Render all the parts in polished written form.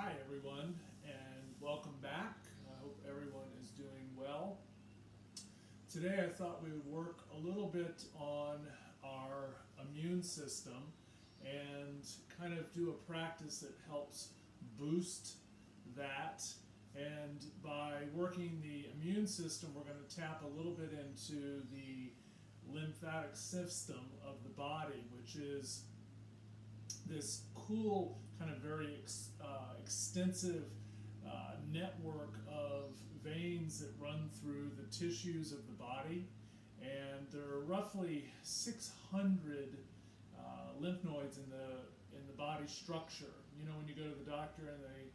Hi everyone, and welcome back. I hope everyone is doing well. Today I thought we would work a little bit on our immune system and kind of do a practice that helps boost that. And by working the immune system, we're going to tap a little bit into the lymphatic system of the body, which is this cool, kind of very extensive network of veins that run through the tissues of the body. And there are roughly 600 lymph nodes in the body structure. You know, when you go to the doctor and they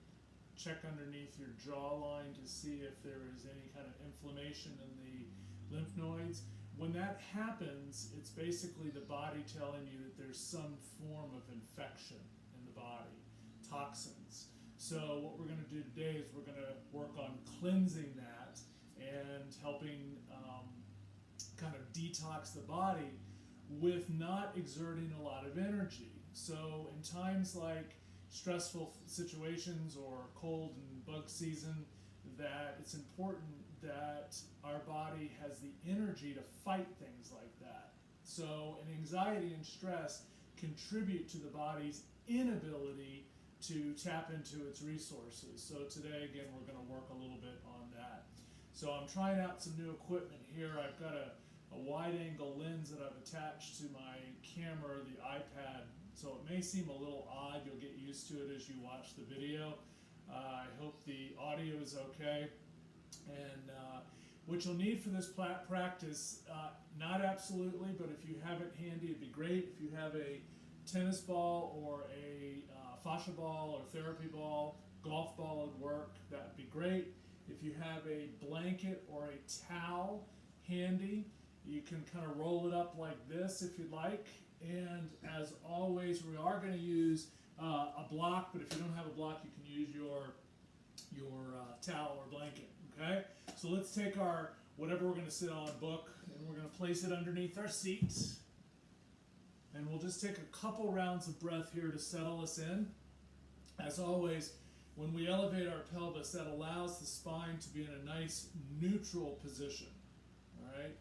check underneath your jawline to see if there is any kind of inflammation in the lymph nodes. When that happens, it's basically the body telling you that there's some form of infection in the body, toxins. So what we're going to do today is we're going to work on cleansing that and helping kind of detox the body with not exerting a lot of energy. So in times like stressful situations or cold and bug season, that it's important that our body has the energy to fight things like that. So, and anxiety and stress contribute to the body's inability to tap into its resources. So today, again, we're going to work a little bit on that. So I'm trying out some new equipment here. I've got a wide-angle lens that I've attached to my camera, the iPad. So it may seem a little odd. You'll get used to it as you watch the video. I hope the audio is okay. And what you'll need for this practice, not absolutely, but if you have it handy, it'd be great. If you have a tennis ball or a fascia ball or therapy ball, golf ball would work, that'd be great. If you have a blanket or a towel handy, you can kind of roll it up like this if you'd like. And as always, we are going to use a block, but if you don't have a block, you can use your towel or blanket. Okay, so let's take our whatever we're going to sit on book, and we're going to place it underneath our seat, and we'll just take a couple rounds of breath here to settle us in. As always, when we elevate our pelvis, that allows the spine to be in a nice neutral position. All right,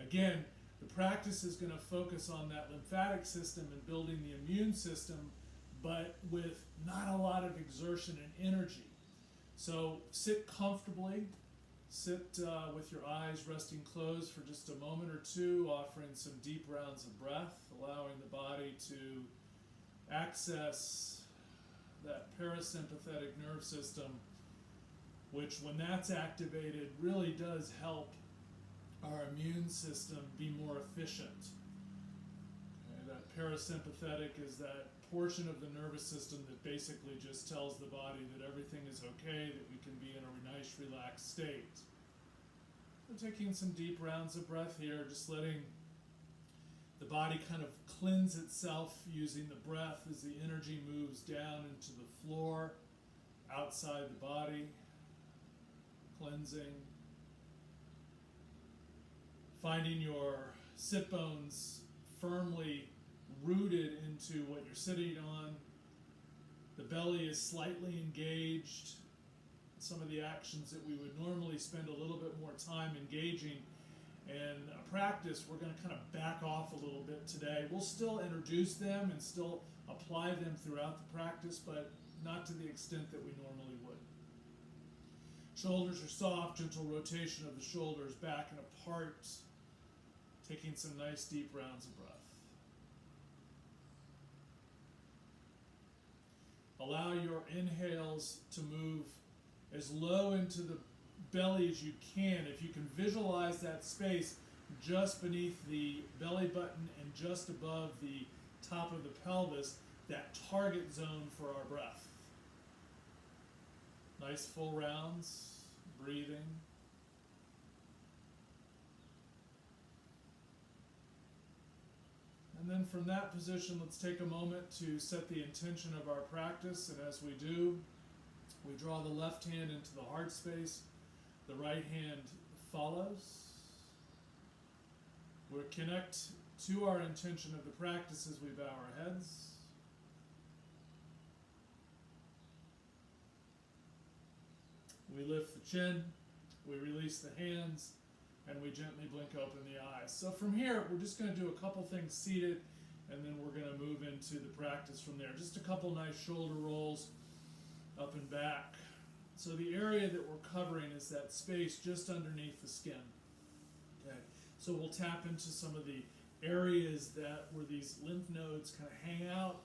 again, the practice is going to focus on that lymphatic system and building the immune system, but with not a lot of exertion and energy. So sit comfortably, sit with your eyes resting closed for just a moment or two, offering some deep rounds of breath, allowing the body to access that parasympathetic nerve system, which when that's activated really does help our immune system be more efficient. Okay, that parasympathetic is that portion of the nervous system that basically just tells the body that everything is okay, that we can be in a nice relaxed state. We're taking some deep rounds of breath here, just letting the body kind of cleanse itself using the breath as the energy moves down into the floor, outside the body, cleansing. Finding your sit bones firmly rooted into what you're sitting on. The belly is slightly engaged. Some of the actions that we would normally spend a little bit more time engaging in a practice, we're going to kind of back off a little bit today. We'll still introduce them and still apply them throughout the practice, but not to the extent that we normally would. Shoulders are soft, gentle rotation of the shoulders back and apart. Taking some nice deep rounds of breath. Allow your inhales to move as low into the belly as you can. If you can visualize that space just beneath the belly button and just above the top of the pelvis, that target zone for our breath. Nice full rounds, breathing. And then from that position, let's take a moment to set the intention of our practice. And as we do, we draw the left hand into the heart space. The right hand follows. We connect to our intention of the practice as we bow our heads. We lift the chin, we release the hands, and we gently blink open the eyes. So from here, we're just going to do a couple things seated, and then we're going to move into the practice from there. Just a couple nice shoulder rolls up and back. So the area that we're covering is that space just underneath the skin. Okay. So we'll tap into some of the areas where these lymph nodes kind of hang out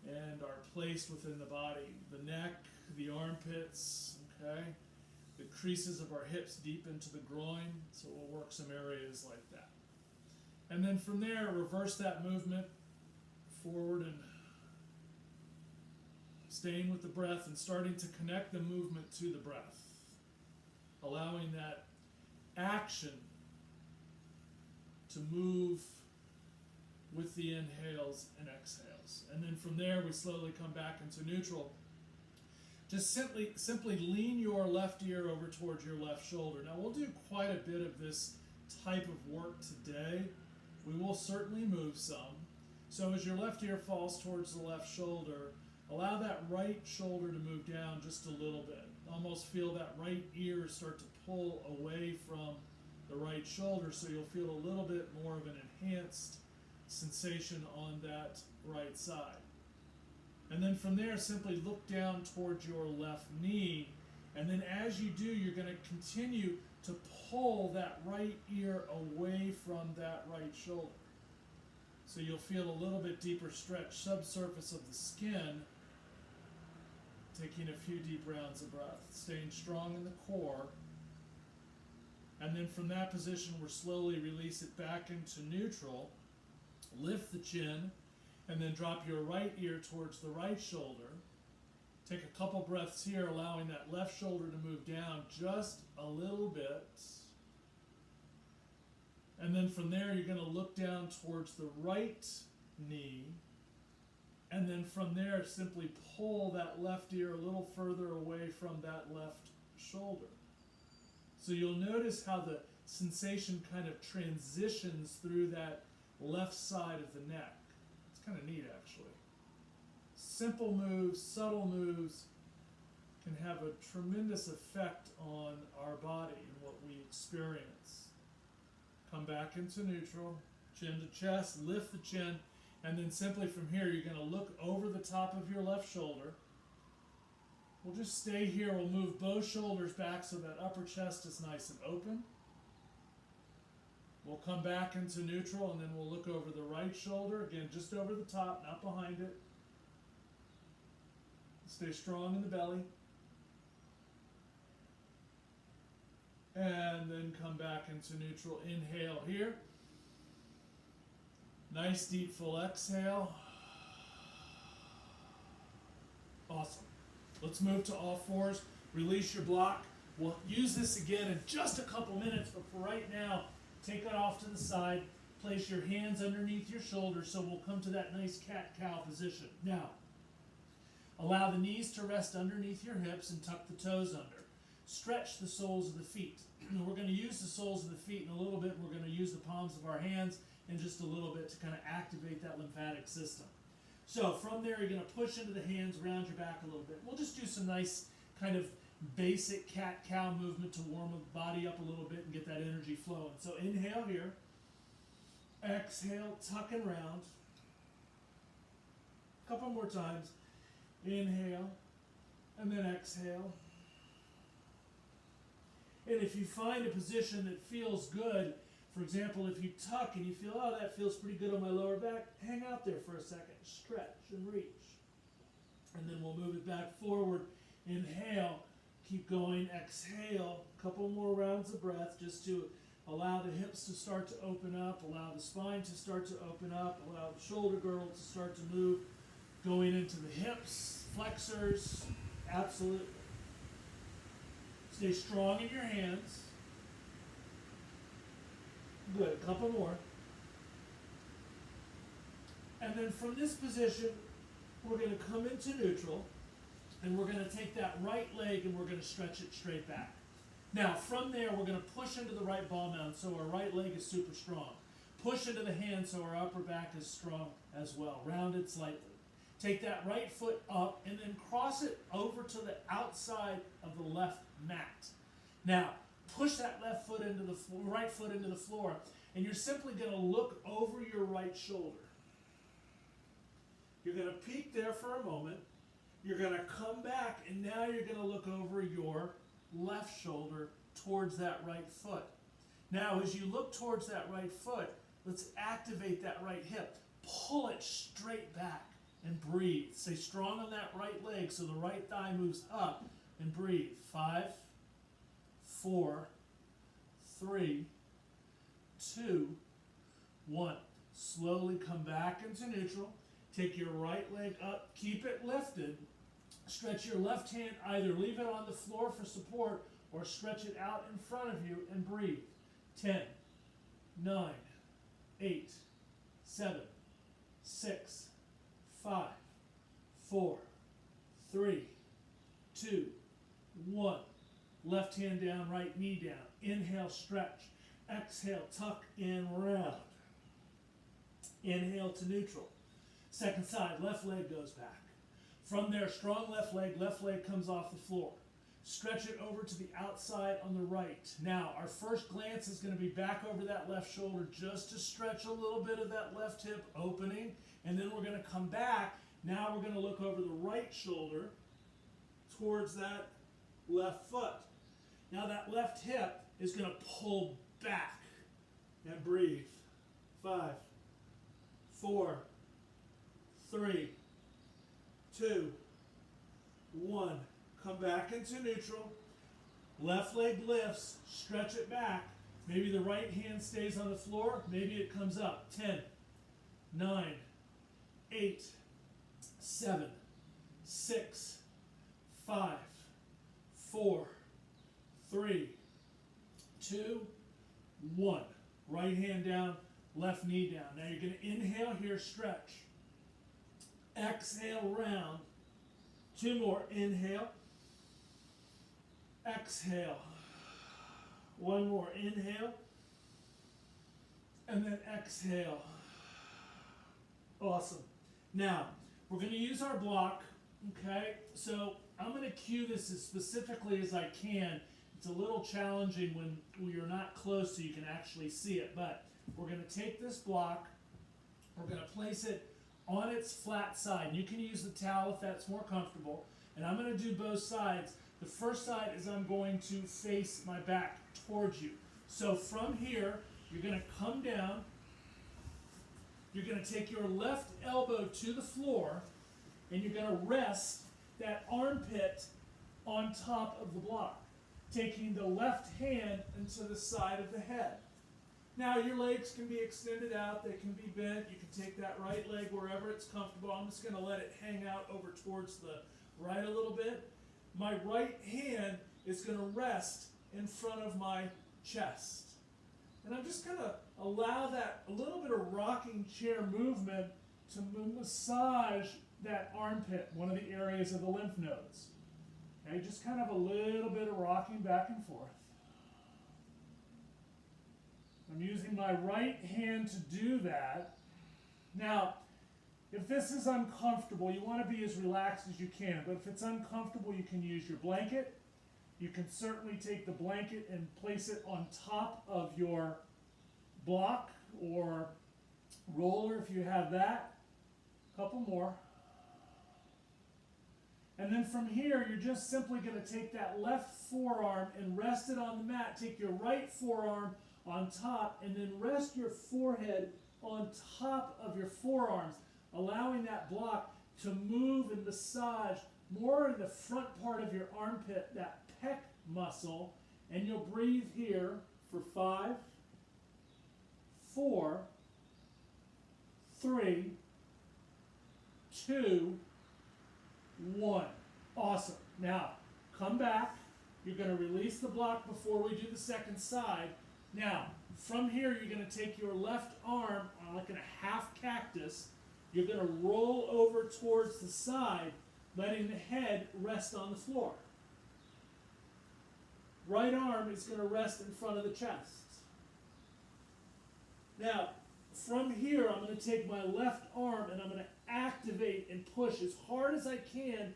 and are placed within the body. The neck, the armpits, okay? The creases of our hips deep into the groin, so we'll work some areas like that. And then from there, reverse that movement forward and staying with the breath and starting to connect the movement to the breath, allowing that action to move with the inhales and exhales. And then from there, we slowly come back into neutral. Just simply lean your left ear over towards your left shoulder. Now, we'll do quite a bit of this type of work today. We will certainly move some. So as your left ear falls towards the left shoulder, allow that right shoulder to move down just a little bit. Almost feel that right ear start to pull away from the right shoulder, so you'll feel a little bit more of an enhanced sensation on that right side. And then from there, simply look down towards your left knee, and then as you do, you're going to continue to pull that right ear away from that right shoulder. So you'll feel a little bit deeper stretch, subsurface of the skin, taking a few deep rounds of breath, staying strong in the core. And then from that position, we'll slowly release it back into neutral, lift the chin, and then drop your right ear towards the right shoulder. Take a couple breaths here, allowing that left shoulder to move down just a little bit. And then from there, you're going to look down towards the right knee. And then from there, simply pull that left ear a little further away from that left shoulder. So you'll notice how the sensation kind of transitions through that left side of the neck. It's kind of neat, actually. Simple moves, subtle moves can have a tremendous effect on our body and what we experience. Come back into neutral, chin to chest, lift the chin, and then simply from here, you're going to look over the top of your left shoulder. We'll just stay here. We'll move both shoulders back so that upper chest is nice and open. We'll come back into neutral, and then we'll look over the right shoulder. Again, just over the top, not behind it. Stay strong in the belly. And then come back into neutral. Inhale here. Nice deep full exhale. Awesome. Let's move to all fours. Release your block. We'll use this again in just a couple minutes, but for right now, take it off to the side. Place your hands underneath your shoulders, so we'll come to that nice cat-cow position. Now, allow the knees to rest underneath your hips and tuck the toes under. Stretch the soles of the feet. We're going to use the soles of the feet in a little bit. We're going to use the palms of our hands in just a little bit to kind of activate that lymphatic system. So from there, you're going to push into the hands, round your back a little bit. We'll just do some nice kind of basic cat-cow movement to warm the body up a little bit and get that energy flowing. So inhale here. Exhale, tuck and round. A couple more times. Inhale, and then exhale. And if you find a position that feels good, for example, if you tuck and you feel, oh, that feels pretty good on my lower back, hang out there for a second, stretch and reach. And then we'll move it back forward. Inhale, keep going, exhale, a couple more rounds of breath just to allow the hips to start to open up, allow the spine to start to open up, allow the shoulder girdle to start to move, going into the hips, flexors, absolutely. Stay strong in your hands. Good, a couple more. And then from this position, we're going to come into neutral, and we're going to take that right leg and we're going to stretch it straight back. Now, from there, we're going to push into the right ball mound so our right leg is super strong. Push into the hand so our upper back is strong as well, rounded slightly. Take that right foot up and then cross it over to the outside of the left mat. Now, push that left foot into the right foot into the floor, and you're simply going to look over your right shoulder. You're going to peek there for a moment. You're going to come back, and now you're going to look over your left shoulder towards that right foot. Now, as you look towards that right foot, let's activate that right hip. Pull it straight back and breathe. Stay strong on that right leg so the right thigh moves up, and breathe. 5, 4, 3, 2, 1. Slowly come back into neutral. Take your right leg up. Keep it lifted. Stretch your left hand. Either leave it on the floor for support or stretch it out in front of you and breathe. 10, 9, 8, 7, 6, 5, 4, 3, 2, 1. Left hand down, right knee down. Inhale, stretch. Exhale, tuck and round. Inhale to neutral. Second side, left leg goes back. From there, strong left leg comes off the floor. Stretch it over to the outside on the right. Now, our first glance is going to be back over that left shoulder just to stretch a little bit of that left hip opening. And then we're going to come back. Now we're going to look over the right shoulder towards that left foot. Now that left hip is going to pull back and breathe. 5, 4, 3, 2, 1. Come back into neutral. Left leg lifts. Stretch it back. Maybe the right hand stays on the floor. Maybe it comes up. 10, 9, 8, 7, 6, 5, 4, 3, 2, 1. Right hand down, left knee down. Now you're going to inhale here, stretch. Exhale, round. 2 more. Inhale. Exhale. 1 more. Inhale. And then exhale. Awesome. Now, we're going to use our block, okay? So I'm going to cue this as specifically as I can. It's a little challenging when you're not close so you can actually see it, but we're going to take this block, we're going to place it on its flat side. You can use the towel if that's more comfortable, and I'm going to do both sides. The first side is I'm going to face my back towards you. So from here, you're going to come down, you're going to take your left elbow to the floor, and you're going to rest that armpit on top of the block, taking the left hand into the side of the head. Now your legs can be extended out, they can be bent, you can take that right leg wherever it's comfortable. I'm just going to let it hang out over towards the right a little bit. My right hand is going to rest in front of my chest. And I'm just going to allow that a little bit of rocking chair movement to massage that armpit, one of the areas of the lymph nodes. Okay, just kind of a little bit of rocking back and forth. I'm using my right hand to do that. Now, if this is uncomfortable, you want to be as relaxed as you can, but if it's uncomfortable, you can use your blanket. You can certainly take the blanket and place it on top of your block or roller if you have that. A couple more. And then from here, you're just simply going to take that left forearm and rest it on the mat. Take your right forearm on top and then rest your forehead on top of your forearms, allowing that block to move and massage more in the front part of your armpit, that pec muscle. And you'll breathe here for 5, 4, 3, 2, 1. Awesome. Now, come back. You're going to release the block before we do the second side. Now, from here, you're going to take your left arm, like in a half cactus. You're going to roll over towards the side, letting the head rest on the floor. Right arm is going to rest in front of the chest. Now, from here, I'm going to take my left arm and I'm going to activate and push as hard as I can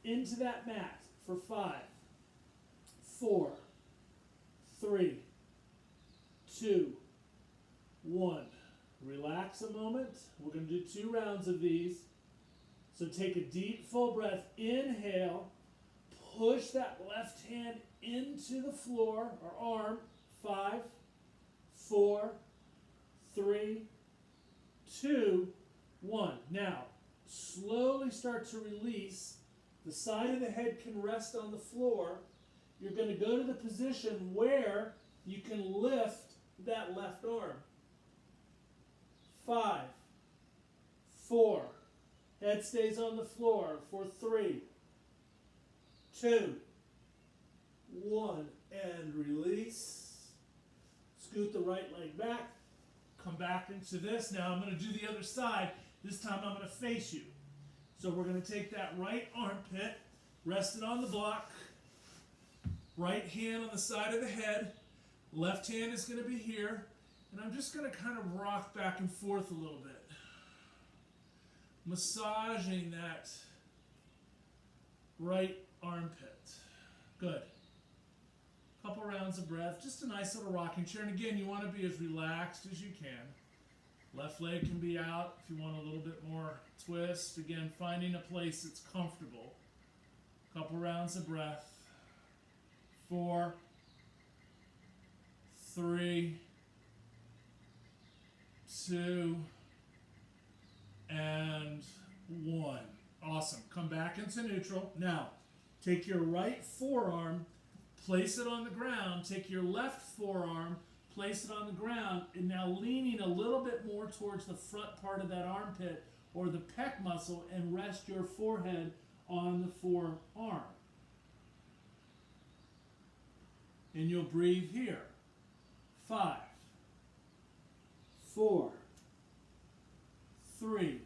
into that mat for 5, 4, 3, 2, 1. Relax a moment. We're going to do 2 rounds of these. So take a deep, full breath. Inhale. Push that left hand into the floor or arm. 5, 4, 3, 2, 1. Now, slowly start to release. The side of the head can rest on the floor. You're going to go to the position where you can lift that left arm. 5, 4, head stays on the floor for 3, 2, 1, and release. Scoot the right leg back. Come back into this. Now I'm going to do the other side. This time I'm going to face you. So we're going to take that right armpit, rest it on the block, right hand on the side of the head, left hand is going to be here, and I'm just going to kind of rock back and forth a little bit, massaging that right armpit. Good. Couple rounds of breath, just a nice little rocking chair, and again, you want to be as relaxed as you can. Left leg can be out if you want a little bit more twist. Again, finding a place that's comfortable. Couple rounds of breath. 4, 3, 2, and 1. Awesome. Come back into neutral. Now, take your right forearm, place it on the ground. Take your left forearm, place it on the ground, and now leaning a little bit more towards the front part of that armpit or the pec muscle, and rest your forehead on the forearm. And you'll breathe here. 5, 4, 3,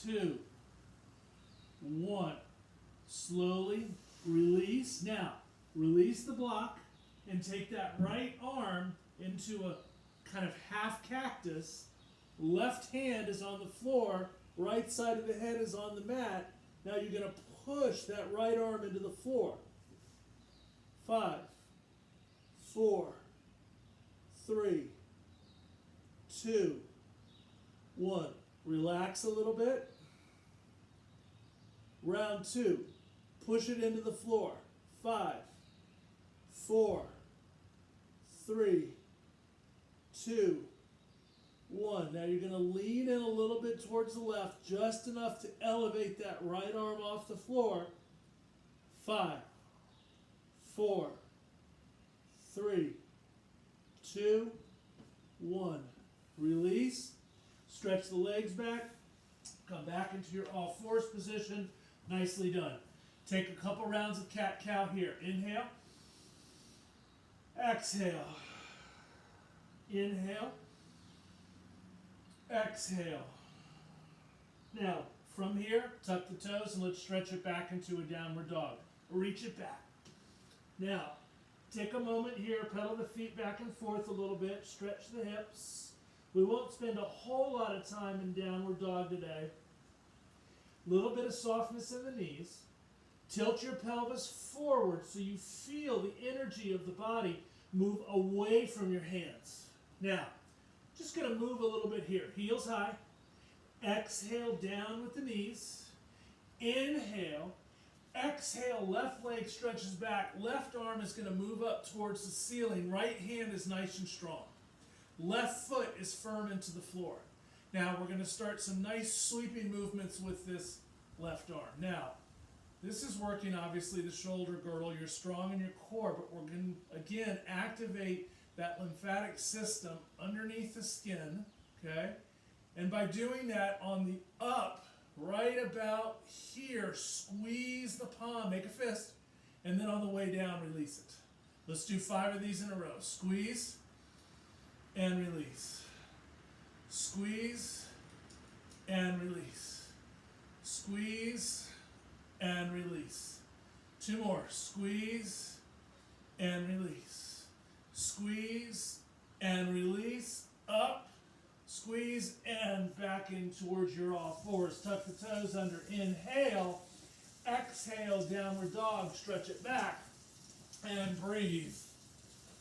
2, 1. Slowly release. Now, release the block and take that right arm into a kind of half cactus. Left hand is on the floor. Right side of the head is on the mat. Now you're going to push that right arm into the floor. 5, 4, 3, 2, 1. Relax a little bit. Round 2. Push it into the floor. 5, 4, 3, 2, 1. Now you're going to lean in a little bit towards the left, just enough to elevate that right arm off the floor. 5, 4, 3, 2, 1. Release. Stretch the legs back. Come back into your all fours position. Nicely done. Take a couple rounds of cat-cow here. Inhale. Exhale. Inhale. Exhale. Now, from here, tuck the toes and let's stretch it back into a downward dog. Reach it back. Now, take a moment here, pedal the feet back and forth a little bit, stretch the hips. We won't spend a whole lot of time in downward dog today. A little bit of softness in the knees. Tilt your pelvis forward so you feel the energy of the body move away from your hands. Now, just going to move a little bit here. Heels high. Exhale down with the knees. Inhale. Exhale, left leg stretches back. Left arm is going to move up towards the ceiling. Right hand is nice and strong. Left foot is firm into the floor. Now we're going to start some nice sweeping movements with this left arm. Now, this is working obviously the shoulder girdle. You're strong in your core, but we're going to again activate that lymphatic system underneath the skin, okay? And by doing that on the up, right about here, squeeze the palm, make a fist, and then on the way down, release it. Let's do 5 of these in a row. Squeeze and release. Squeeze and release. Squeeze and release. 2 more. Squeeze and release. Squeeze and release. Up. Squeeze and back in towards your all fours. Tuck the toes under. Inhale. exhale, downward dog, stretch it back, and breathe.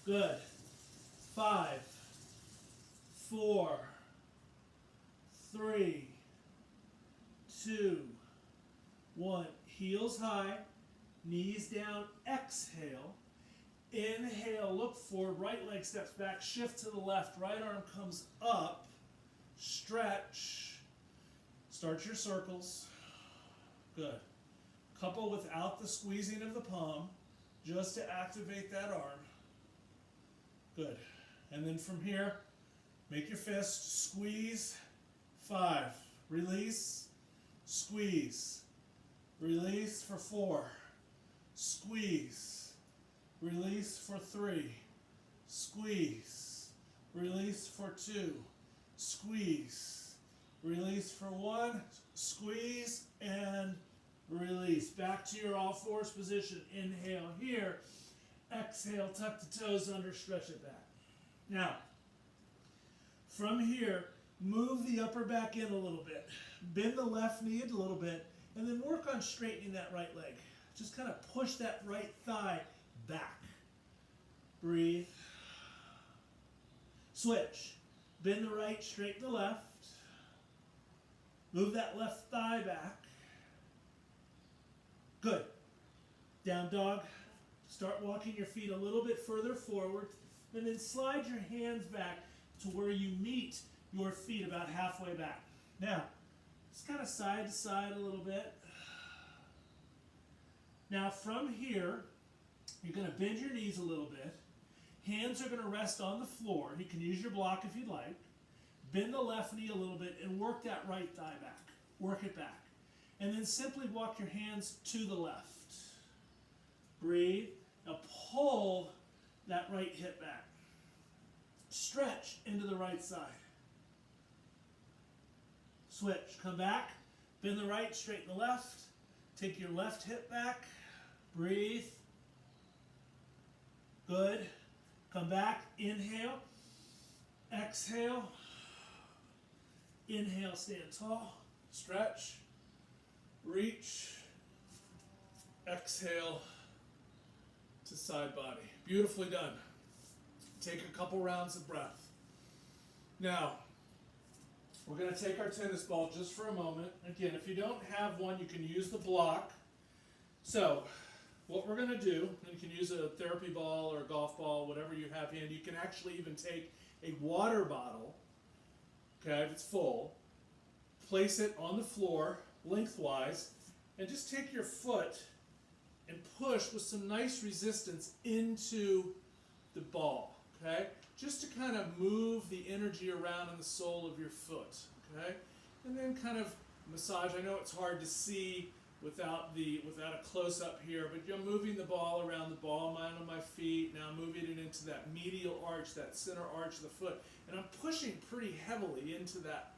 Good. 5, 4, 3, 2, 1. Heels high, knees down, exhale. Inhale, look forward, right leg steps back, shift to the left, right arm comes up, stretch. Start your circles. Good. Couple without the squeezing of the palm, just to activate that arm. Good. And then from here, make your fist, squeeze, 5, release, squeeze, release for 4, squeeze, release for 3, squeeze, release for 2, squeeze, release for 1, squeeze, and release. Back to your all fours position. Inhale here. Exhale, tuck the toes under, stretch it back. Now, from here, move the upper back in a little bit. Bend the left knee a little bit, and then work on straightening that right leg. Just kind of push that right thigh back. Breathe. Switch. Bend the right, straighten the left. Move that left thigh back. Good. Down dog. Start walking your feet a little bit further forward, and then slide your hands back to where you meet your feet about halfway back. Now, just kind of side to side a little bit. Now from here, you're going to bend your knees a little bit. Hands are going to rest on the floor. You can use your block if you'd like. Bend the left knee a little bit and work that right thigh back. Work it back. And then simply walk your hands to the left. Breathe. Now pull that right hip back. Stretch into the right side. Switch. Come back. Bend the right, straighten the left. Take your left hip back. Breathe. Good. Come back. Inhale. Exhale. Inhale, stand tall. Stretch. Reach. Exhale to side body. Beautifully done. Take a couple rounds of breath. Now, we're going to take our tennis ball just for a moment. Again, if you don't have one, you can use the block. So, what we're going to do, and you can use a therapy ball or a golf ball, whatever you have handy. You can actually even take a water bottle, okay, if it's full, place it on the floor lengthwise, and just take your foot and push with some nice resistance into the ball, okay? Just to kind of move the energy around in the sole of your foot, okay? And then kind of massage. I know it's hard to see without a close-up here, but you're moving the ball around the ball line on my feet, now moving it into that medial arch, that center arch of the foot, and I'm pushing pretty heavily into that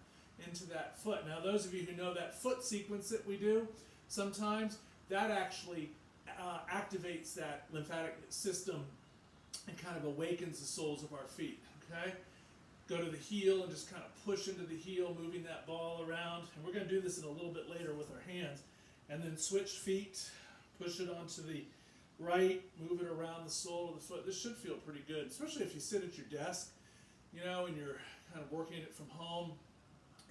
foot. Now those of you who know that foot sequence that we do, sometimes that actually activates that lymphatic system and kind of awakens the soles of our feet, okay? Go to the heel and just kind of push into the heel, moving that ball around. And we're going to do this in a little bit later with our hands. And then switch feet, push it onto the right, move it around the sole of the foot. This should feel pretty good, especially if you sit at your desk, you know, and you're kind of working it from home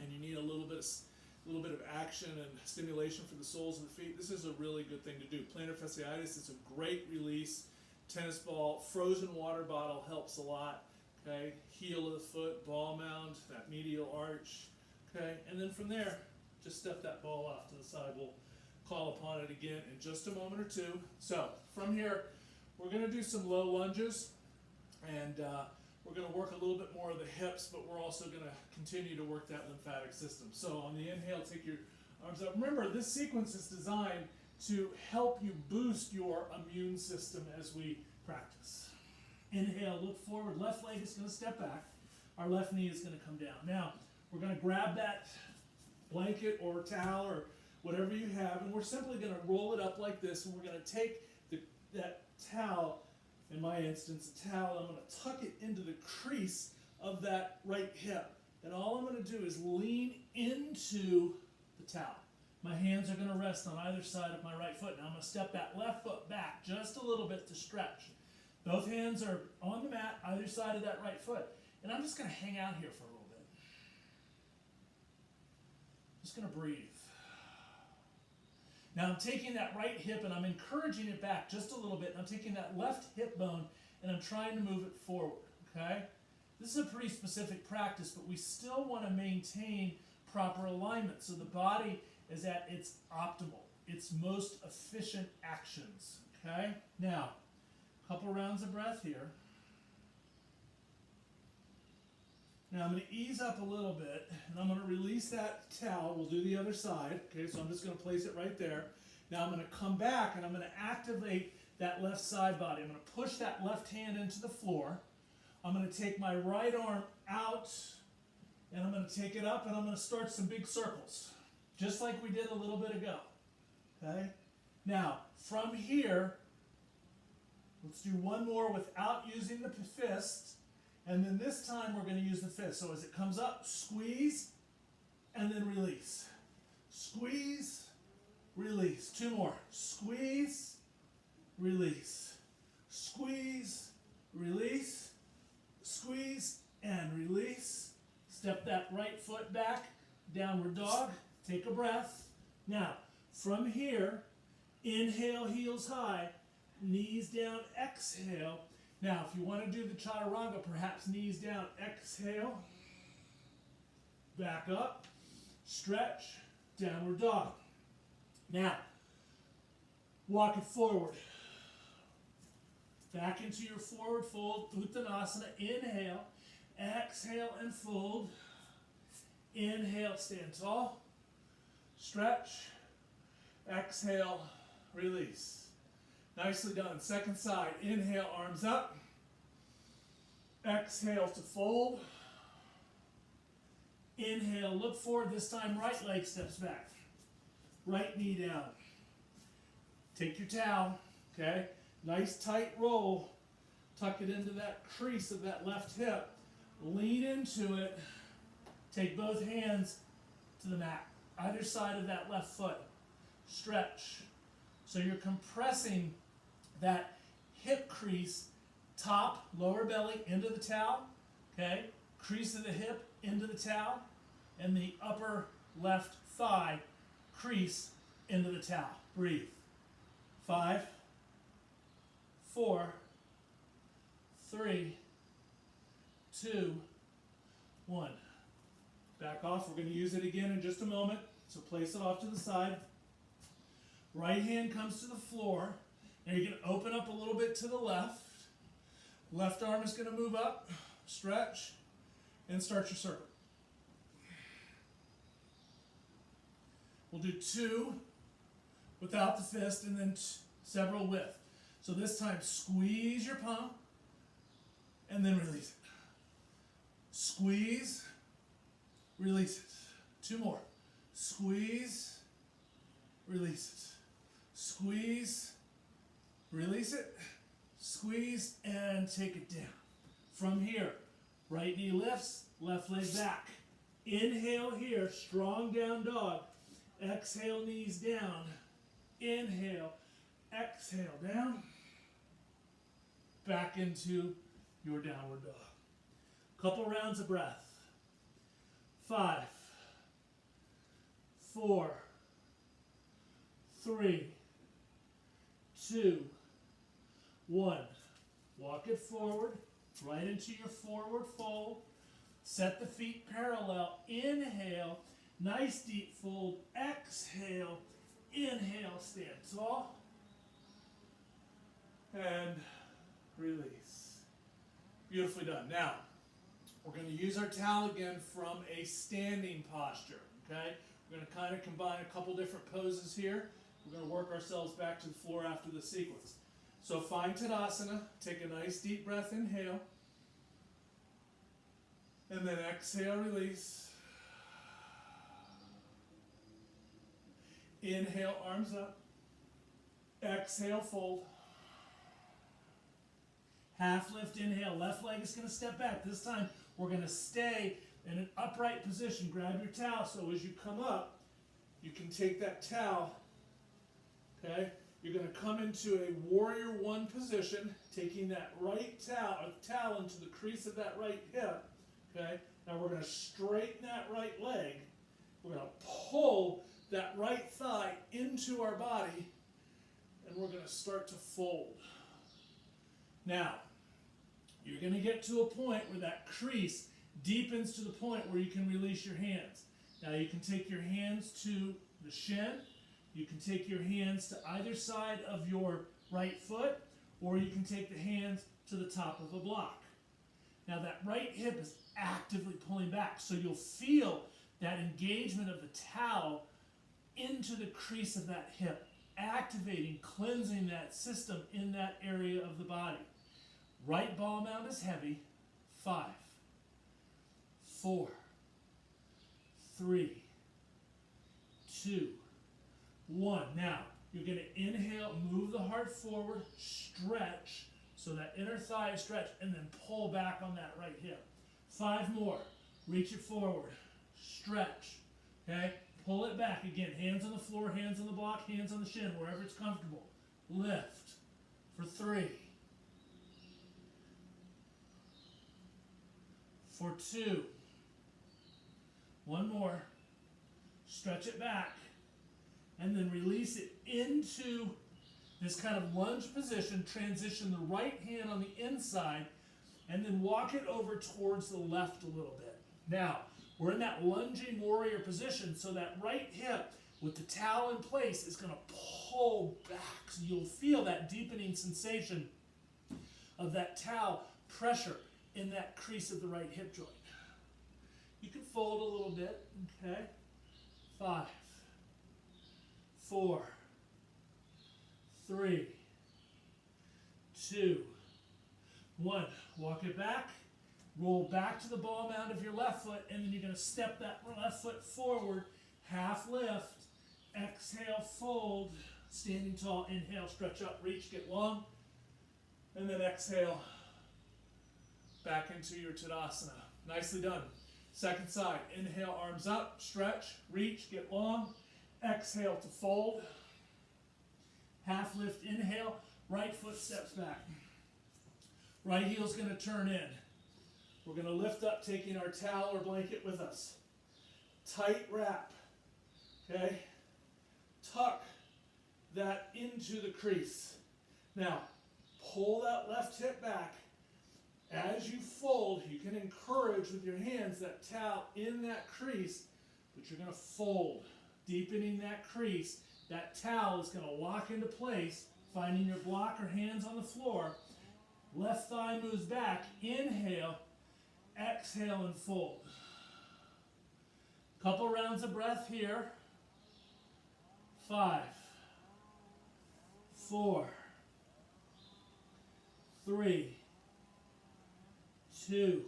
and you need a little bit of action and stimulation for the soles of the feet. This is a really good thing to do. Plantar fasciitis is a great release. Tennis ball, frozen water bottle helps a lot. Okay, heel of the foot, ball mound, that medial arch. Okay, and then from there, just step that ball off to the side. We'll call upon it again in just a moment or two. So from here, we're going to do some low lunges, and we're going to work a little bit more of the hips, but we're also going to continue to work that lymphatic system. So on the inhale, take your arms up. Remember, this sequence is designed to help you boost your immune system as we practice. Inhale, look forward, left leg is going to step back. Our left knee is going to come down. Now, we're going to grab that blanket or towel or whatever you have, and we're simply going to roll it up like this, and we're going to take that towel, in my instance, a towel, I'm going to tuck it into the crease of that right hip. And all I'm going to do is lean into the towel. My hands are going to rest on either side of my right foot. Now I'm going to step that left foot back just a little bit to stretch. Both hands are on the mat, either side of that right foot. And I'm just going to hang out here for a little bit. Just going to breathe. Now I'm taking that right hip and I'm encouraging it back just a little bit. And I'm taking that left hip bone and I'm trying to move it forward, okay? This is a pretty specific practice, but we still want to maintain proper alignment so the body is at its optimal, its most efficient actions, okay? Now, a couple rounds of breath here. Now I'm going to ease up a little bit, and I'm going to release that towel. We'll do the other side, okay? So I'm just going to place it right there. Now I'm going to come back, and I'm going to activate that left side body. I'm going to push that left hand into the floor. I'm going to take my right arm out, and I'm going to take it up, and I'm going to start some big circles, just like we did a little bit ago, okay? Now, from here, let's do one more without using the fist, and then this time we're going to use the fist. So as it comes up, squeeze, and then release. Squeeze, release. Two more. Squeeze, release. Squeeze, release. Squeeze, and release. Step that right foot back, downward dog. Take a breath. Now, from here, inhale, heels high, knees down, exhale. Now, if you want to do the chaturanga, perhaps knees down, exhale, back up, stretch, downward dog. Now, walk it forward. Back into your forward fold, Uttanasana. Inhale, exhale and fold. Inhale, stand tall. Stretch, exhale, release. Nicely done. Second side. Inhale, arms up. Exhale to fold. Inhale, look forward. This time, right leg steps back. Right knee down. Take your towel, okay? Nice tight roll. Tuck it into that crease of that left hip. Lean into it. Take both hands to the mat. Either side of that left foot. Stretch. So you're compressing that hip crease, top, lower belly, into the towel, okay? Crease of the hip, into the towel, and the upper left thigh, crease, into the towel. Breathe. 5, 4, 3, 2, 1. Back off. We're going to use it again in just a moment, so place it off to the side. Right hand comes to the floor. Now you can open up a little bit to the left. Left arm is going to move up, stretch, and start your circle. We'll do 2 without the fist and then several with. So this time squeeze your palm and then release it. Squeeze, release it. 2 more. Squeeze, release it. Squeeze, release it, squeeze, and take it down. From here, right knee lifts, left leg back. Inhale here, strong down dog. Exhale, knees down. Inhale, exhale, down. Back into your downward dog. Couple rounds of breath. 5, 4, 3, 2, 1. Walk it forward, right into your forward fold. Set the feet parallel. Inhale, nice deep fold. Exhale, inhale, stand tall. And release. Beautifully done. Now, we're going to use our towel again from a standing posture. Okay? We're going to kind of combine a couple different poses here. We're going to work ourselves back to the floor after the sequence. So find Tadasana. Take a nice deep breath, inhale. And then exhale, release. Inhale, arms up. Exhale, fold. Half lift, inhale. Left leg is going to step back. This time, we're going to stay in an upright position. Grab your towel so as you come up, you can take that towel, okay? You're going to come into a warrior one position, taking that right towel into the crease of that right hip, okay? Now we're going to straighten that right leg. We're going to pull that right thigh into our body, and we're going to start to fold. Now, you're going to get to a point where that crease deepens to the point where you can release your hands. Now you can take your hands to the shin, you can take your hands to either side of your right foot, or you can take the hands to the top of the block. Now that right hip is actively pulling back, so you'll feel that engagement of the towel into the crease of that hip, activating, cleansing that system in that area of the body. Right ball mound is heavy. 5, 4, 3, 2, 1. Now, you're going to inhale, move the heart forward, stretch, so that inner thigh is stretched, and then pull back on that right hip. 5 more. Reach it forward. Stretch. Okay? Pull it back. Again, hands on the floor, hands on the block, hands on the shin, wherever it's comfortable. Lift. For 3. For 2. 1 more. Stretch it back. And then release it into this kind of lunge position. Transition the right hand on the inside, and then walk it over towards the left a little bit. Now, we're in that lunging warrior position, so that right hip with the towel in place is going to pull back. So you'll feel that deepening sensation of that towel pressure in that crease of the right hip joint. You can fold a little bit, okay? 5, 4, 3, 2, 1. Walk it back. Roll back to the ball mound of your left foot, and then you're going to step that left foot forward. Half lift. Exhale, fold. Standing tall. Inhale, stretch up, reach, get long. And then exhale, back into your Tadasana. Nicely done. Second side. Inhale, arms up, stretch, reach, get long. Exhale to fold. Half lift, inhale. Right foot steps back. Right heel's going to turn in. We're going to lift up, taking our towel or blanket with us. Tight wrap. Okay? Tuck that into the crease. Now, pull that left hip back. As you fold, you can encourage with your hands that towel in that crease, but you're going to fold, deepening that crease. That towel is going to lock into place, finding your block or hands on the floor. Left thigh moves back. Inhale, exhale, and fold. Couple rounds of breath here. 5, 4, 3, 2,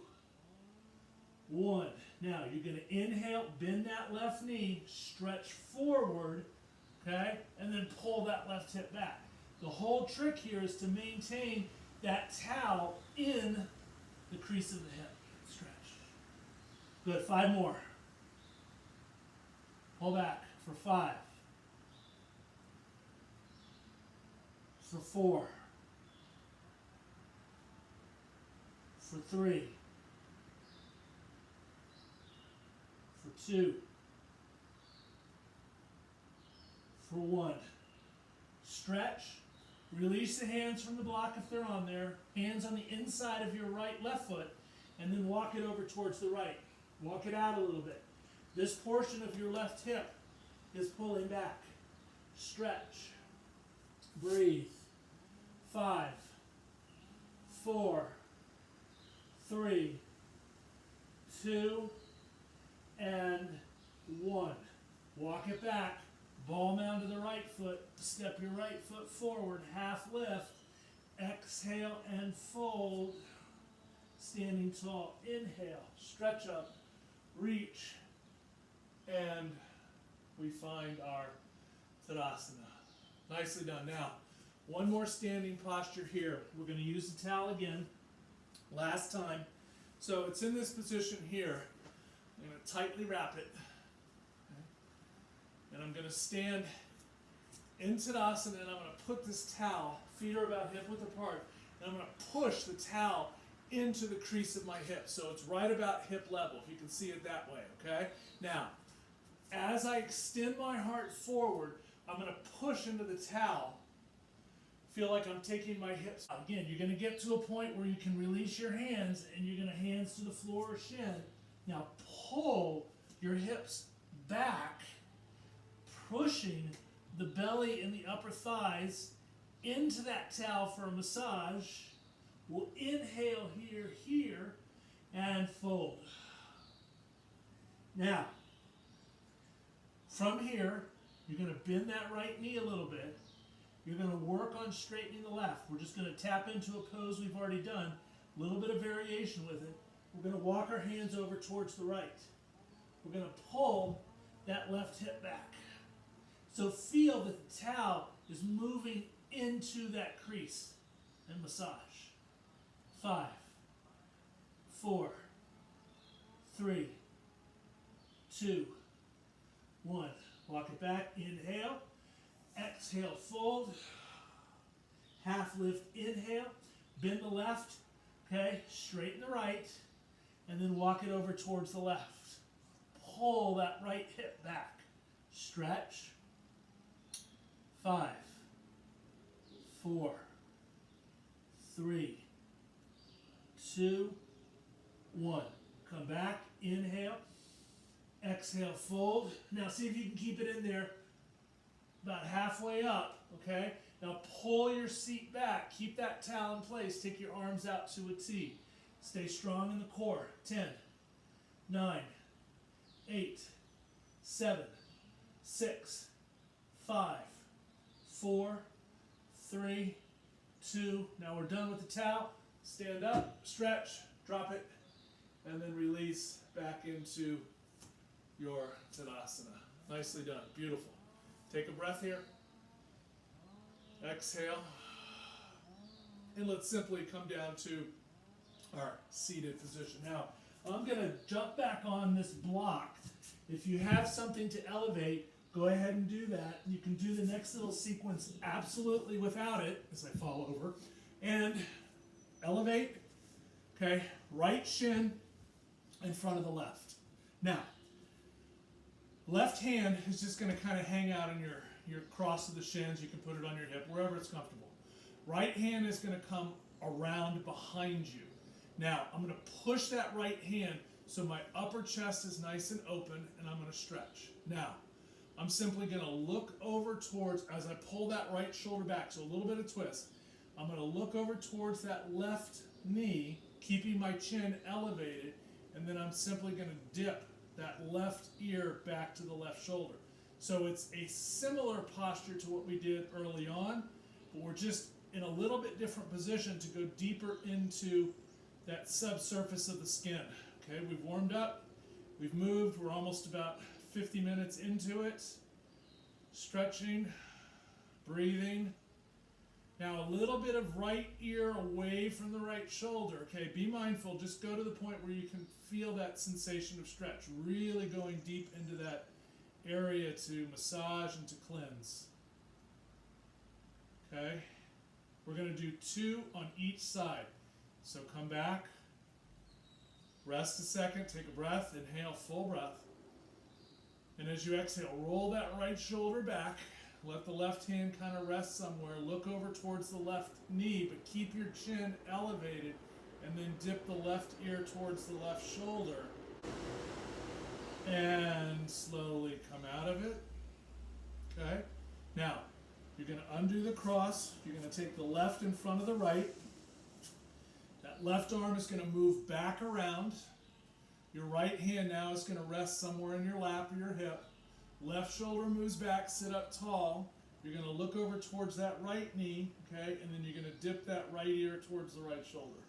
1. Now you're going to inhale, bend that left knee, stretch forward, okay, and then pull that left hip back. The whole trick here is to maintain that towel in the crease of the hip. Stretch. Good. 5 more. Pull back for 5. For 4. For 3. For 2. For 1. Stretch. Release the hands from the block if they're on there. Hands on the inside of your left foot, and then walk it over towards the right. Walk it out a little bit. This portion of your left hip is pulling back. Stretch. Breathe. 5, 4, 3, 2, and 1. Walk it back. Ball mound to the right foot. Step your right foot forward. Half lift. Exhale and fold. Standing tall. Inhale. Stretch up. Reach. And we find our Tadasana. Nicely done. Now, one more standing posture here. We're going to use the towel again. Last time. So it's in this position here. I'm going to tightly wrap it. And I'm going to stand in Tadasana, and I'm going to put this towel, feet are about hip width apart, and I'm going to push the towel into the crease of my hip. So it's right about hip level, if you can see it that way, okay? Now, as I extend my heart forward, I'm going to push into the towel. Feel like I'm taking my hips. Again, you're going to get to a point where you can release your hands, and you're going to hands to the floor or shin. Now pull your hips back, pushing the belly and the upper thighs into that towel for a massage. We'll inhale here, and fold. Now, from here, you're going to bend that right knee a little bit. You're going to work on straightening the left. We're just going to tap into a pose we've already done. A little bit of variation with it. We're going to walk our hands over towards the right. We're going to pull that left hip back. So feel that the towel is moving into that crease and massage. 5, 4, 3, 2, 1. Walk it back. Inhale. Exhale, fold. Half lift, inhale. Bend the left. Okay, straighten the right. And then walk it over towards the left. Pull that right hip back. Stretch. 5, 4, 3, 2, 1. Come back, inhale. Exhale, fold. Now see if you can keep it in there about halfway up, okay? Now pull your seat back. Keep that towel in place. Take your arms out to a T. Stay strong in the core. 10, 9, 8, 7, 6, 5, 4, 3, 2. Now we're done with the towel. Stand up, stretch, drop it, and then release back into your Tadasana. Nicely done. Beautiful. Take a breath here. Exhale. And let's simply come down to our seated position. Now, I'm going to jump back on this block. If you have something to elevate, go ahead and do that. You can do the next little sequence absolutely without it, as I fall over. And elevate, okay, right shin in front of the left. Now, left hand is just going to kind of hang out in your cross of the shins. You can put it on your hip, wherever it's comfortable. Right hand is going to come around behind you. Now, I'm going to push that right hand so my upper chest is nice and open, and I'm going to stretch. Now, I'm simply going to look over towards, as I pull that right shoulder back, so a little bit of twist, I'm going to look over towards that left knee, keeping my chin elevated, and then I'm simply going to dip that left ear back to the left shoulder. So it's a similar posture to what we did early on, but we're just in a little bit different position to go deeper into that subsurface of the skin. Okay, we've warmed up, we've moved, we're almost about 50 minutes into it. Stretching, breathing. Now a little bit of right ear away from the right shoulder. Okay, be mindful, just go to the point where you can feel that sensation of stretch, really going deep into that area to massage and to cleanse. Okay, we're going to do 2 on each side. So come back, rest a second, take a breath, inhale, full breath. And as you exhale, roll that right shoulder back. Let the left hand kind of rest somewhere. Look over towards the left knee, but keep your chin elevated. And then dip the left ear towards the left shoulder. And slowly come out of it. Okay? Now, you're going to undo the cross. You're going to take the left in front of the right. That left arm is going to move back around. Your right hand now is going to rest somewhere in your lap or your hip. Left shoulder moves back, sit up tall. You're going to look over towards that right knee, okay, and then you're going to dip that right ear towards the right shoulder.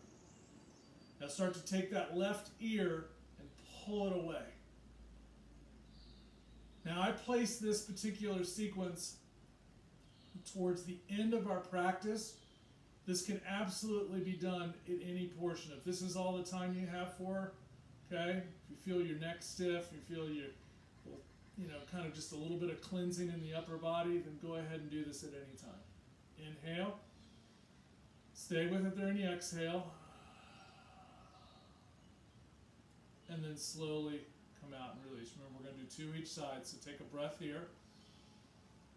Now start to take that left ear and pull it away. Now I place this particular sequence towards the end of our practice. This can absolutely be done in any portion. If this is all the time you have for, okay, if you feel your neck stiff, you feel your kind of just a little bit of cleansing in the upper body, then go ahead and do this at any time. Inhale. Stay with it during the exhale. And then slowly come out and release. Remember, we're going to do 2 each side, so take a breath here.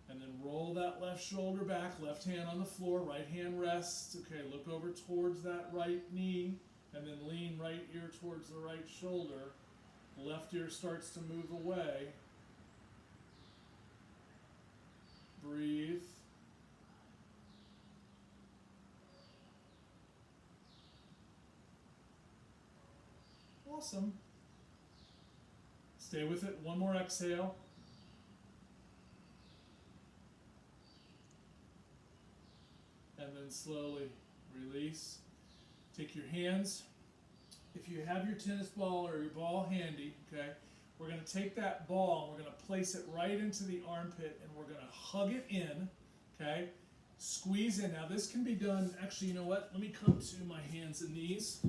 And then roll that left shoulder back, left hand on the floor, right hand rests. Okay, look over towards that right knee, and then lean right ear towards the right shoulder. Left ear starts to move away. Breathe. Awesome. Stay with it. One more exhale. And then slowly release. Take your hands. If you have your tennis ball or your ball handy, okay, we're going to take that ball and we're going to place it right into the armpit and we're going to hug it in, okay? Squeeze in. Now this can be done, actually, you know what? Let me come to my hands and knees,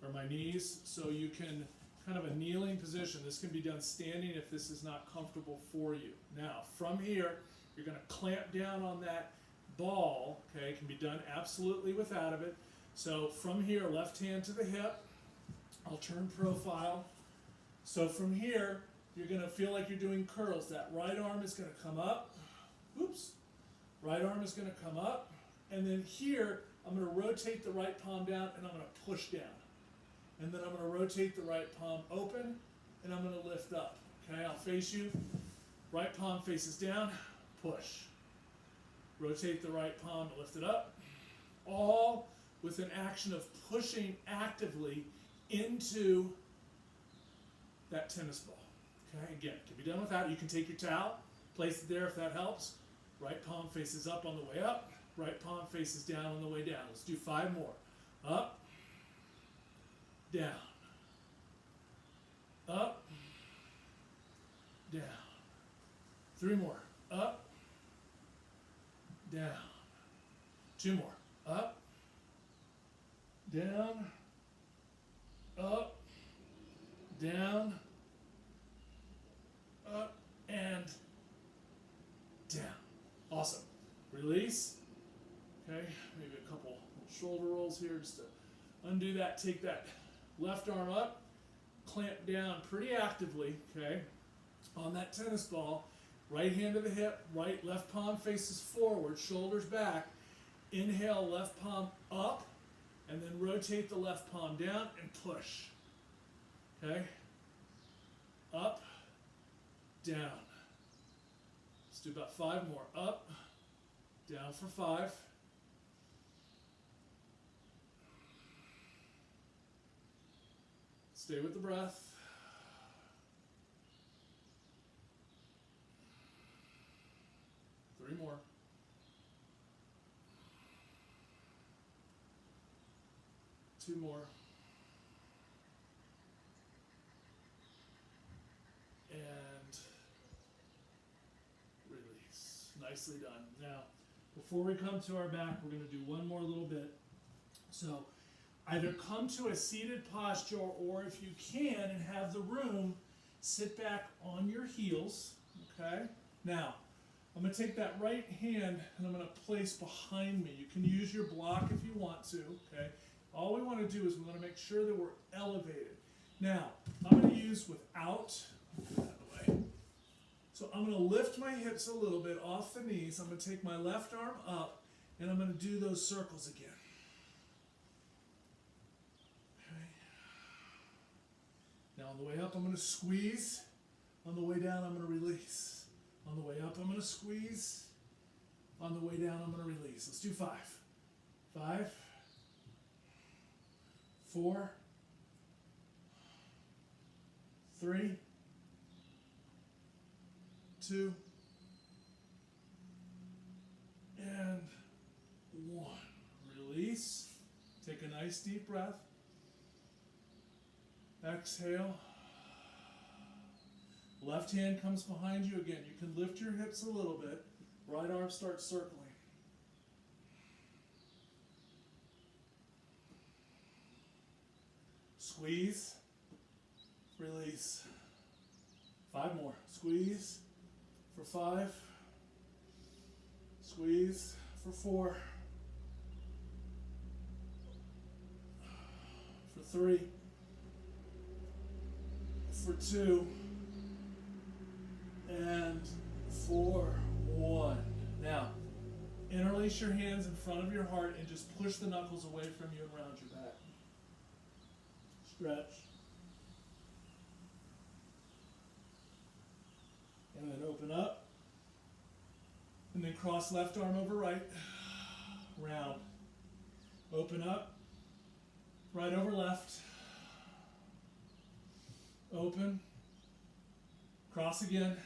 or my knees, so you can, kind of a kneeling position. This can be done standing if this is not comfortable for you. Now, from here, you're going to clamp down on that ball, okay? It can be done absolutely without of it. So from here, left hand to the hip. I'll turn profile. So from here, you're going to feel like you're doing curls. That right arm is going to come up. Oops. Right arm is going to come up. And then here, I'm going to rotate the right palm down and I'm going to push down. And then I'm going to rotate the right palm open and I'm going to lift up. Okay, I'll face you. Right palm faces down, push. Rotate the right palm to lift it up. All with an action of pushing actively into that tennis ball. Okay, again, it can be done without. You can take your towel, place it there if that helps. Right palm faces up on the way up. Right palm faces down on the way down. Let's do 5 more. Up, down, up, down. 3 more. Up, down. 2 more. Up, down, up, down, up, and down. Awesome. Release. Okay, maybe a couple shoulder rolls here just to undo that. Take that left arm up, clamp down pretty actively, okay, on that tennis ball. Right hand to the hip, left palm faces forward, shoulders back. Inhale, left palm up, and then rotate the left palm down and push. Okay? Up, down. Let's do about 5 more. Up, down for 5. Stay with the breath. 3 more. 2 more. And release. Nicely done. Now, before we come to our back, we're going to do one more little bit. So, either come to a seated posture, or if you can and have the room, sit back on your heels, okay? Now, I'm going to take that right hand and I'm going to place behind me. You can use your block if you want to, okay? All we want to do is we want to make sure that we're elevated. Now, I'm going to use without, get that out of the way. So I'm going to lift my hips a little bit off the knees. I'm going to take my left arm up and I'm going to do those circles again. Now on the way up, I'm going to squeeze. On the way down, I'm going to release. On the way up, I'm going to squeeze. On the way down, I'm going to release. Let's do 5. 5, 4, 3, 2, and 1. Release. Take a nice deep breath. Exhale. Left hand comes behind you again. You can lift your hips a little bit. Right arm starts circling. Squeeze. Release. 5 more. Squeeze for 5. Squeeze for 4. For 3. For 2. And for 1. Now, interlace your hands in front of your heart and just push the knuckles away from you and around your back. Stretch. And then open up. And then cross left arm over right. Round. Open up. Right over left. Open. Cross again.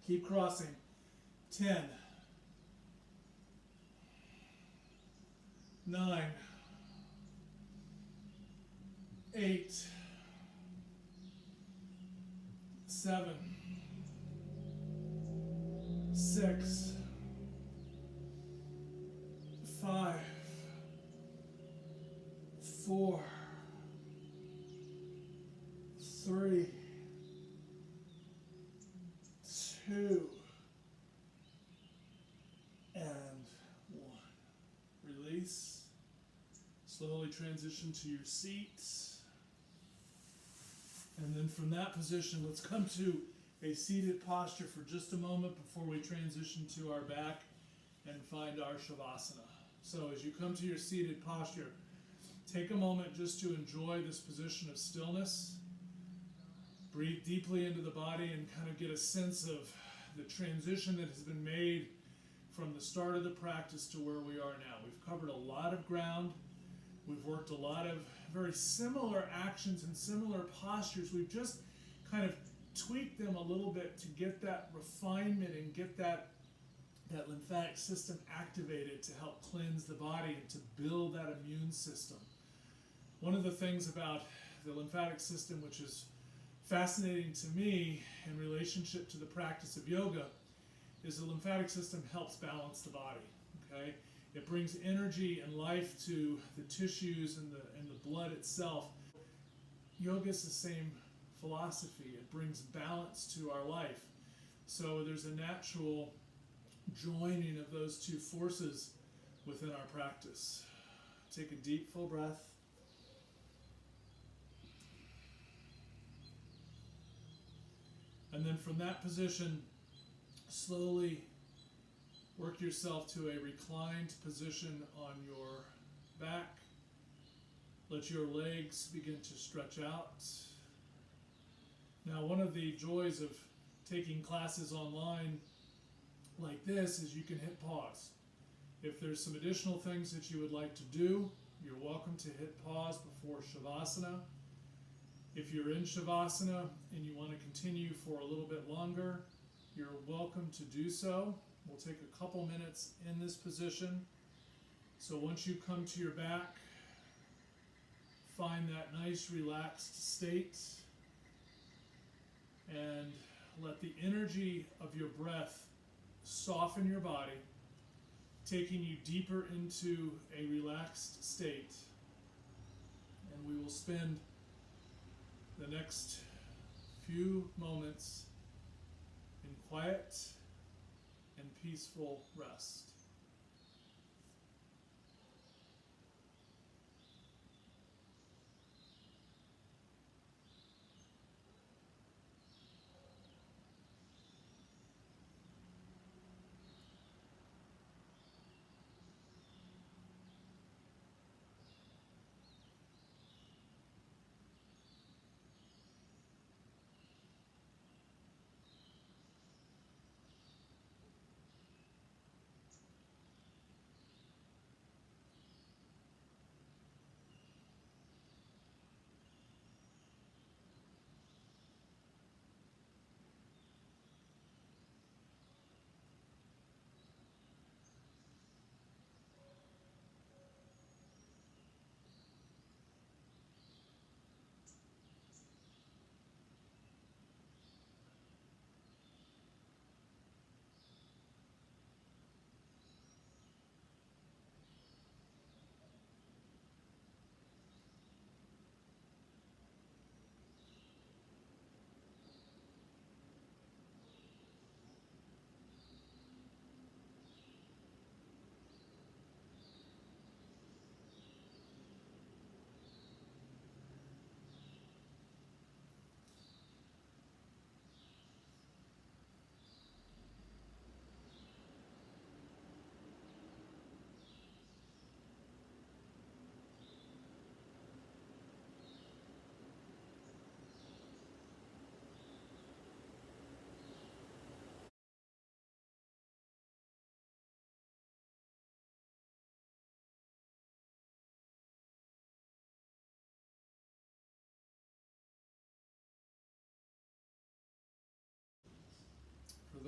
Keep crossing. 10. 9. 8. 7. 6. 5. 4. 3. 2. And 1. Release. Slowly transition to your seats. And then from that position, let's come to a seated posture for just a moment before we transition to our back and find our Shavasana. So as you come to your seated posture, take a moment just to enjoy this position of stillness. Breathe deeply into the body and kind of get a sense of the transition that has been made from the start of the practice to where we are now. We've covered a lot of ground. We've worked a lot of very similar actions and similar postures. We've just kind of tweaked them a little bit to get that refinement and get that lymphatic system activated to help cleanse the body and to build that immune system. One of the things about the lymphatic system, which is fascinating to me in relationship to the practice of yoga, is the lymphatic system helps balance the body. Okay, it brings energy and life to the tissues and the blood itself. Yoga is the same philosophy. It brings balance to our life. So there's a natural joining of those two forces within our practice. Take a deep, full breath. And then from that position, slowly work yourself to a reclined position on your back. Let your legs begin to stretch out. Now, one of the joys of taking classes online like this is you can hit pause. If there's some additional things that you would like to do, you're welcome to hit pause before Shavasana. If you're in Shavasana and you want to continue for a little bit longer, you're welcome to do so. We'll take a couple minutes in this position. So once you come to your back, find that nice relaxed state and let the energy of your breath soften your body, taking you deeper into a relaxed state. And we will spend the next few moments in quiet and peaceful rest.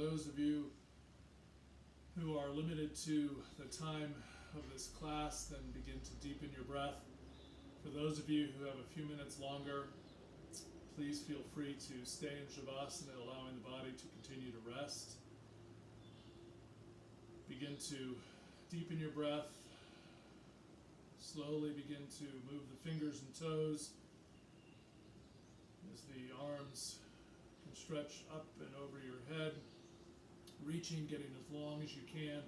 those of you who are limited to the time of this class, then begin to deepen your breath. For those of you who have a few minutes longer, please feel free to stay in Shavasana, allowing the body to continue to rest. Begin to deepen your breath. Slowly begin to move the fingers and toes as the arms can stretch up and over your head, reaching, getting as long as you can.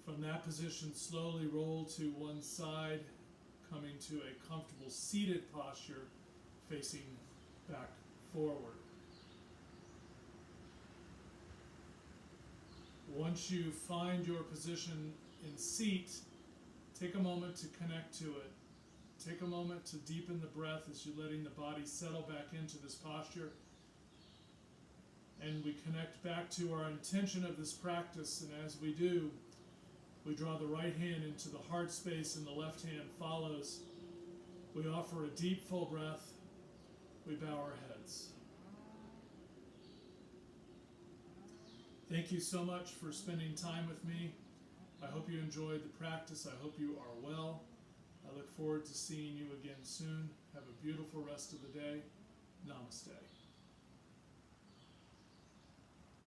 From that position, slowly roll to one side, coming to a comfortable seated posture, facing back forward. Once you find your position in seat, take a moment to connect to it. Take a moment to deepen the breath as you're letting the body settle back into this posture. And we connect back to our intention of this practice, and as we do, we draw the right hand into the heart space and the left hand follows. We offer a deep, full breath. We bow our heads. Thank you so much for spending time with me. I hope you enjoyed the practice. I hope you are well. I look forward to seeing you again soon. Have a beautiful rest of the day. Namaste.